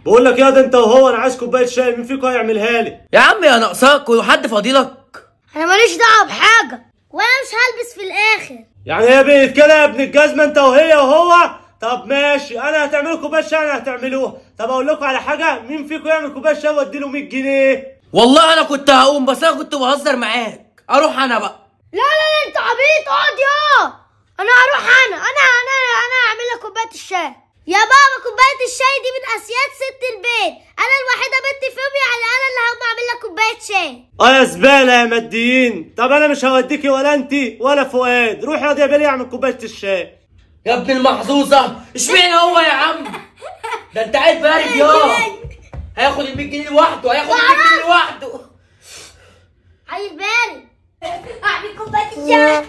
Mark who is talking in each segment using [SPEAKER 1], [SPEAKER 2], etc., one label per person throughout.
[SPEAKER 1] بقول لك يا ده انت وهو، انا عايز كوبايه شاي، مين فيكم هيعملها لي؟
[SPEAKER 2] يا عم يا ناقصاك وحد فضيلك؟
[SPEAKER 3] انا ماليش دعوه بحاجه، وانا مش هلبس في الاخر.
[SPEAKER 1] يعني هي بقت كده يا ابن الجزمه انت وهي وهو؟ طب ماشي، انا هتعملوا كوبايه شاي انا هتعملوها. طب اقول لكم على حاجه، مين فيكم يعمل كوبايه شاي وادي له 100 جنيه؟
[SPEAKER 2] والله انا كنت هقوم، بس انا كنت بهزر معاك. اروح انا بقى.
[SPEAKER 3] لا لا لا انت عبيط، اقعد يا. انا هروح انا هعمل لك كوبايه الشاي. يا بابا كوبايه الشاي دي من اسياد ست البيت، انا الوحيده بنت فيهم، يعني انا اللي هقوم اعمل لك كوبايه شاي.
[SPEAKER 1] يا زباله يا ماديين. طب انا مش هوديكي ولا انتي ولا فؤاد، روح يا بيلي اعمل كوبايه الشاي.
[SPEAKER 2] يا ابن المحظوظه، اشمعنى هو يا عم؟ ده انت عيل بارد يا. هياخد ال 100 جنيه لوحده، هياخد ال 100 جنيه لوحده.
[SPEAKER 3] عيل بارد. اعمل كوبايه الشاي.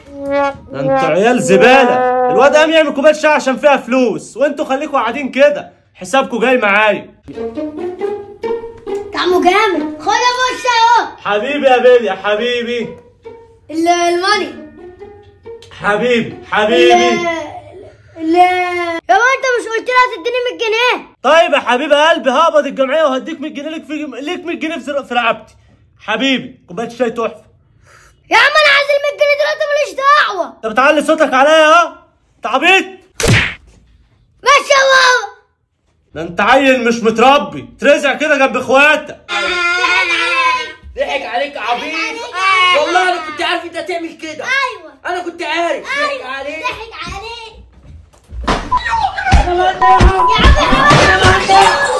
[SPEAKER 1] ده انتوا عيال زباله. الواد قام يعمل كوبايه شاي عشان فيها فلوس، وانتوا خليكوا قاعدين كده، حسابكوا جاي معايا.
[SPEAKER 3] طعمه جامد، خد يا ابو الشاي اهو.
[SPEAKER 1] حبيبي يا بيلي يا حبيبي.
[SPEAKER 3] الماني.
[SPEAKER 1] حبيبي
[SPEAKER 3] لا يا بابا انت مش قلت لي هتديني 100 جنيه؟
[SPEAKER 1] طيب يا حبيب قلبي، هقبض الجمعيه وهديك 100 جنيه، ليك 100 جنيه في رقبتي. حبيبي كوبايه الشاي تحفه.
[SPEAKER 3] يا عم انا عايز ال 100 جنيه دلوقتي، ماليش دعوه.
[SPEAKER 1] انت بتعلي صوتك عليا ها؟ انت عبيط؟
[SPEAKER 3] ماشي يا بابا.
[SPEAKER 1] ده انت عيل مش متربي، ترزع كده جنب اخواتك.
[SPEAKER 2] ضحك عليك يا عبيط. والله انا كنت عارف انت هتعمل كده.
[SPEAKER 3] ايوه
[SPEAKER 2] انا كنت عارف.
[SPEAKER 3] ضحك
[SPEAKER 2] عليك.
[SPEAKER 3] ضحك عليك. يا عم